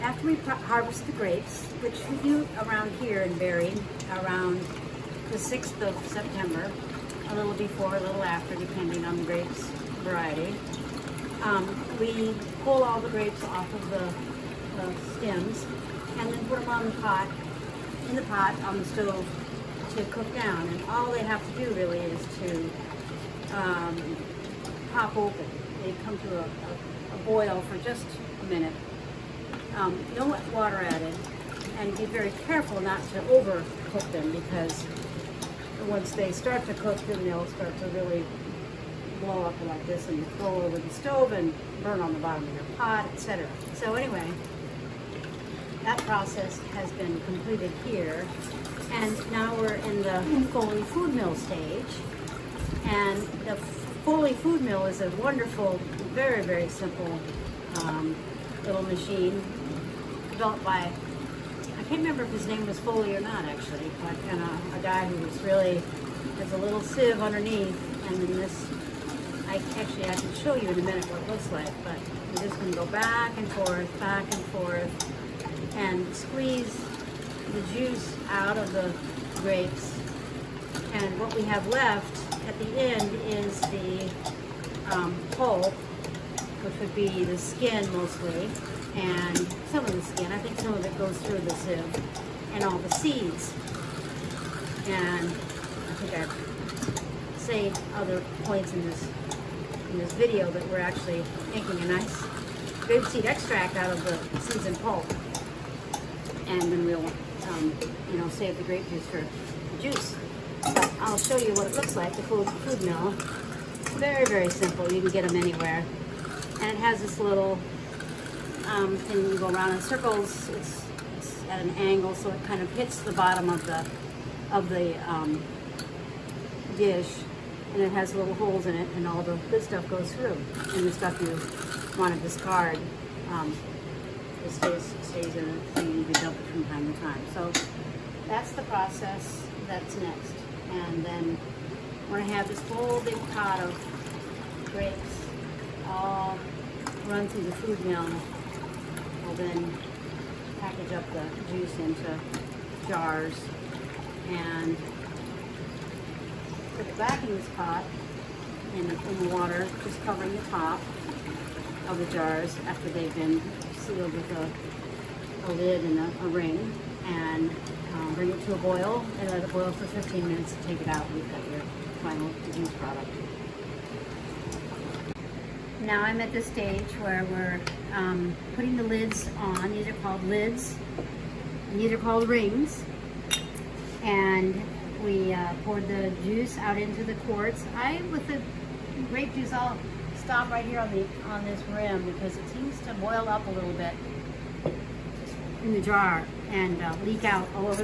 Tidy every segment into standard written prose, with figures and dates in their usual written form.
after we harvest the grapes, which we do around here in Barrie, around the 6th of September, a little before, a little after, depending on the grapes variety, we pull all the grapes off of the stems and then put them on in the pot on the stove to cook down. And all they have to do really is to pop open. They come to a boil for just a minute. No water added, and be very careful not to overcook them, because once they start to cook, then they'll start to really blow up like this and flow over the stove and burn on the bottom of your pot, etc. So anyway, that process has been completed here, and now we're in the Foley food mill stage. And the Foley food mill is a wonderful, very, very simple little machine developed by, I can't remember if his name was Foley or not actually, but a guy who was really, has a little sieve underneath, and then this, I can show you in a minute what it looks like, but you're just going to go back and forth, and squeeze the juice out of the grapes. And what we have left at the end is the pulp, which would be the skin mostly, and some of the skin. I think some of it goes through the sieve, and all the seeds. And I think I've saved other points in this video that we're actually making a nice grapeseed extract out of the seeds and pulp. And then we'll, save the grape juice for the juice. But I'll show you what it looks like, the food mill. Very, very simple. You can get them anywhere. And it has this little thing you go around in circles. It's at an angle, so it kind of hits the bottom of the dish, and it has little holes in it, and all the good stuff goes through. And the stuff you want to discard it stays in it, and you need to dump it from time to time. So that's the process that's next. And then we're going to have this whole big pot of grapes all run through the food mill. We'll then package up the juice into jars and put it back in this pot in the water, just covering the top of the jars after they've been sealed with a lid and a ring, and bring it to a boil and let it boil for 15 minutes and take it out, and you've got your final juice product. Now I'm at the stage where we're putting the lids on. These are called lids, and these are called rings. And we poured the juice out into the quarts. With the grape juice, I'll stop right here on this rim, because it seems to boil up a little bit in the jar and leak out all over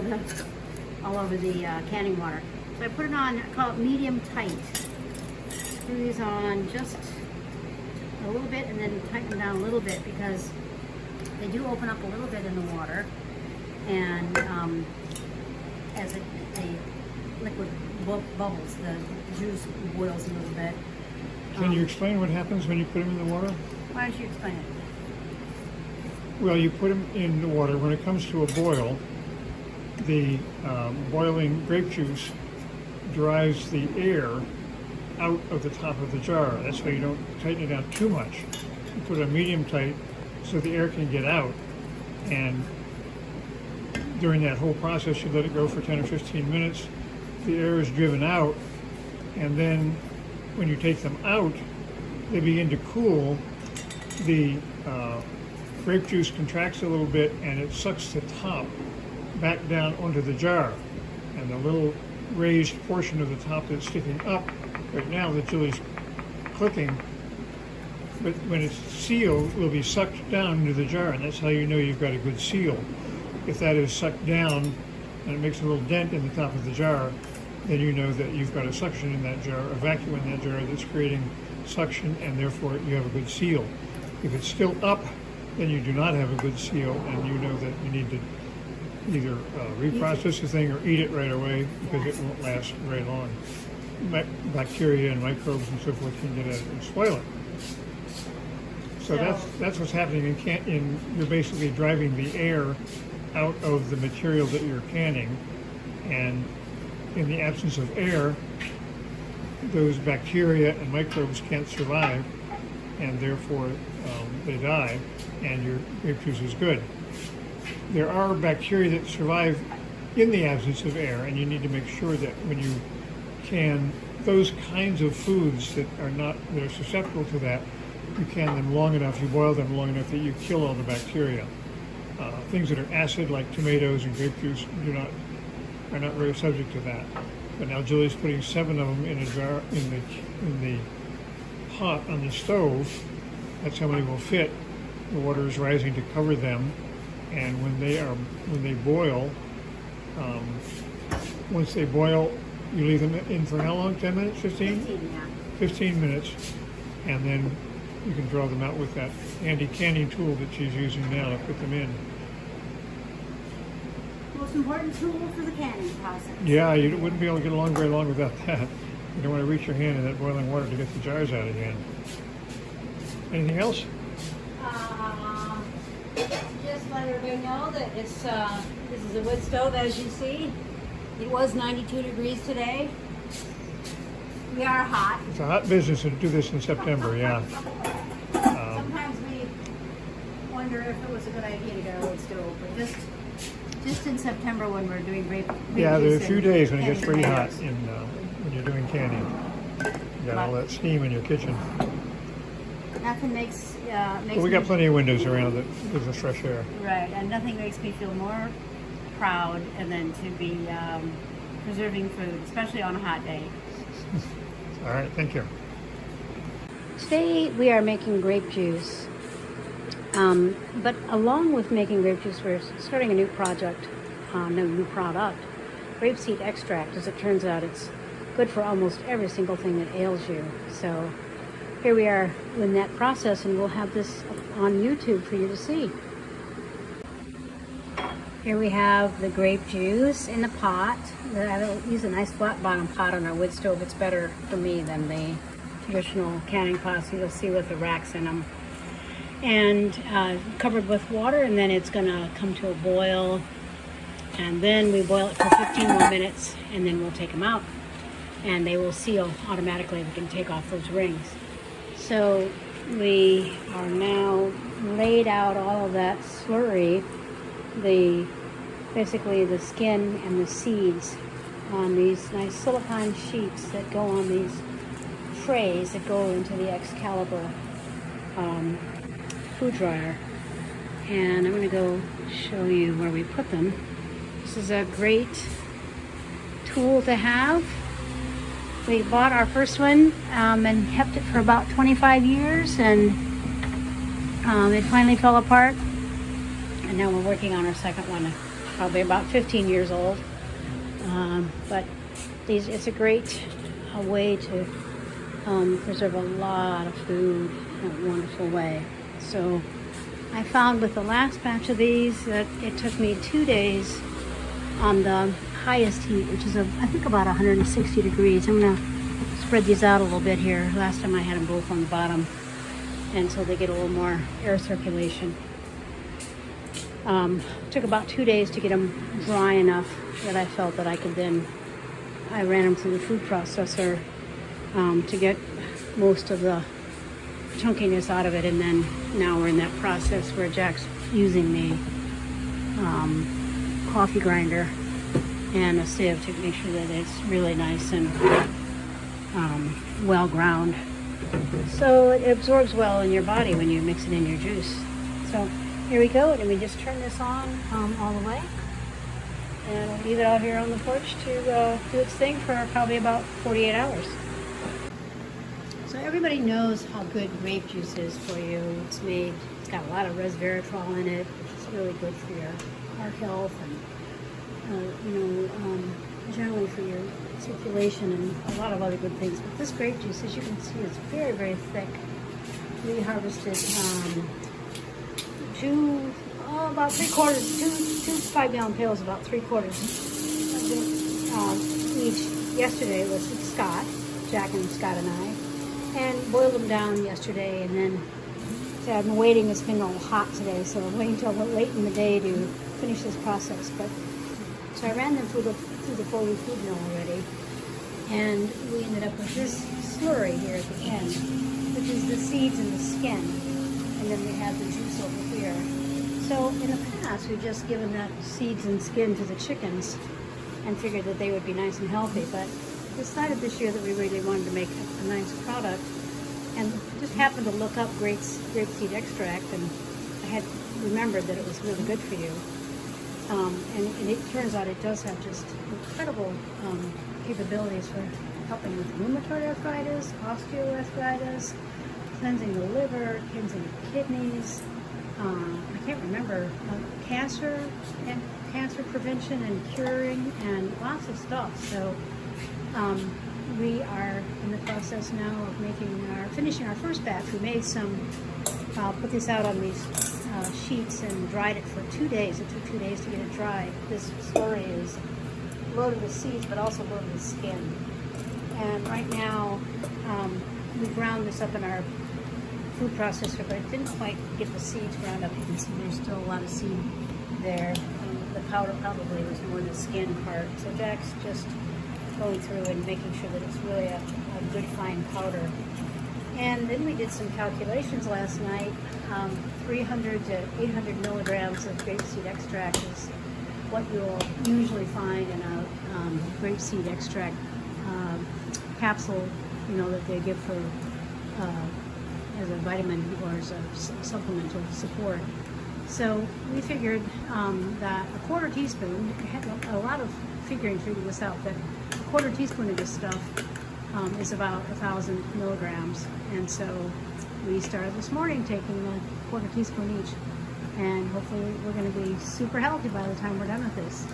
the canning water. So I put it on, I call it medium tight. Screw these on just a little bit and then tighten them down a little bit, because they do open up a little bit in the water, and as the liquid bubbles, the juice boils a little bit. Can you explain what happens when you put them in the water? Why don't you explain it? Well, you put them in the water. When it comes to a boil, the boiling grape juice drives the air out of the top of the jar. That's why you don't tighten it down too much. You put it on medium tight so the air can get out, and during that whole process you let it go for 10 or 15 minutes. The air is driven out, and then when you take them out, they begin to cool. The grape juice contracts a little bit, and it sucks the top back down onto the jar, and the little raised portion of the top that's sticking up right now, the chili's clicking, but when it's sealed, will be sucked down into the jar, and that's how you know you've got a good seal. If that is sucked down and it makes a little dent in the top of the jar, then you know that you've got a suction in that jar, a vacuum in that jar that's creating suction, and therefore you have a good seal. If it's still up, then you do not have a good seal, and you know that you need to either reprocess the thing or eat it right away, because it won't last very long. Bacteria and microbes and so forth can get at it and spoil it. So that's what's happening you're basically driving the air out of the material that you're canning, and in the absence of air, those bacteria and microbes can't survive, and therefore they die, and your grape juice is good. There are bacteria that survive in the absence of air, and you need to make sure that when you can those kinds of foods that are susceptible to that, you can them long enough, you boil them long enough that you kill all the bacteria. Things that are acid, like tomatoes and grape juice, are not very subject to that. But now Julie's putting 7 of them in a jar in the pot on the stove. That's how many will fit. The water is rising to cover them, and when they boil, once they boil, you leave them in for how long? 10 minutes? 15? 15, yeah. 15 minutes, and then you can draw them out with that handy canning tool that she's using now to put them in. Most important tool for the canning process. Yeah, you wouldn't be able to get along very long without that. You don't want to reach your hand in that boiling water to get the jars out again. Anything else? Just let everybody know that this is a wood stove, as you see. It was 92 degrees today. We are hot. It's a hot business to do this in September, yeah. Sometimes we wonder if it was a good idea to get a wood stove, but just in September when we're doing grape Yeah, there are a juice few and days when it gets canning pretty hot tomatoes. when you're doing canning. You got all that steam in your kitchen. Nothing makes But we got plenty of windows around that gives us fresh air. right, and nothing makes me feel more proud and then to be preserving food, especially on a hot day. All right, thank you. Today we are making grape juice, but along with making grape juice, we're starting a new project, new product, grapeseed extract. As it turns out, it's good for almost every single thing that ails you. So here we are in that process, and we'll have this on YouTube for you to see. Here we have the grape juice in the pot. I use a nice flat bottom pot on our wood stove. It's better for me than the traditional canning pots you'll see with the racks in them. And covered with water, and then it's gonna come to a boil. And then we boil it for 15 more minutes, and then we'll take them out. And they will seal automatically. We can take off those rings. So we are now laid out all of that slurry, basically the skin and the seeds, on these nice silicone sheets that go on these trays that go into the Excalibur food dryer. And I'm going to go show you where we put them. This is a great tool to have. We bought our first one and kept it for about 25 years, and it finally fell apart. And now we're working on our second one, probably about 15 years old. But it's a great way to preserve a lot of food in a wonderful way. So I found with the last batch of these that it took me 2 days on the highest heat, which is I think about 160 degrees. I'm gonna spread these out a little bit here. Last time I had them both on the bottom, and so they get a little more air circulation. Took about 2 days to get them dry enough that I felt that I could then, I ran them through the food processor to get most of the chunkiness out of it, and then now we're in that process where Jack's using the coffee grinder and a sieve to make sure that it's really nice and well ground, so it absorbs well in your body when you mix it in your juice. So here we go, and we just turn this on all the way, and we'll leave it out here on the porch to do its thing for probably about 48 hours. So everybody knows how good grape juice is for you. It's got a lot of resveratrol in it, which is really good for your heart health and generally for your circulation and a lot of other good things. But this grape juice, as you can see, is very, very thick. We harvested about 3/4, two 5-gallon pails, about 3/4 of it each. Yesterday was Scott, Jack and Scott and I, and boiled them down yesterday, and then So I've been waiting. It's been a little hot today, so I'm waiting until late in the day to finish this process. But so I ran them through the 4-week food mill already, and we ended up with this slurry here at the end, which is the seeds and the skin, and then we have the juice over here. So in the past, we've just given that seeds and skin to the chickens and figured that they would be nice and healthy, but decided this year that we really wanted to make a nice product, and just happened to look up grape seed extract, and I had remembered that it was really good for you. And it turns out it does have just incredible capabilities for helping with rheumatoid arthritis, osteoarthritis, cleansing the liver, cleansing the kidneys. I can't remember, cancer and cancer prevention and curing, and lots of stuff. So we are in the process now of finishing our first batch. We made some, put this out on these sheets and dried it for 2 days. It took 2 days to get it dry. This slurry is loaded with seeds, but also loaded with skin. And right now, we ground this up in our food processor, but it didn't quite get the seeds ground up. You can see there's still a lot of seed there. The powder probably was more the skin part. So Jack's just going through and making sure that it's really a good fine powder. And then we did some calculations last night. 300 to 800 milligrams of grapeseed extract is what you'll usually find in a grapeseed extract capsule, that they give for as a vitamin or as a supplemental support. So we figured that a quarter teaspoon, I had a lot of figuring this out, that a quarter teaspoon of this stuff is about 1,000 milligrams. And so we started this morning taking a quarter teaspoon each, and hopefully we're going to be super healthy by the time we're done with this.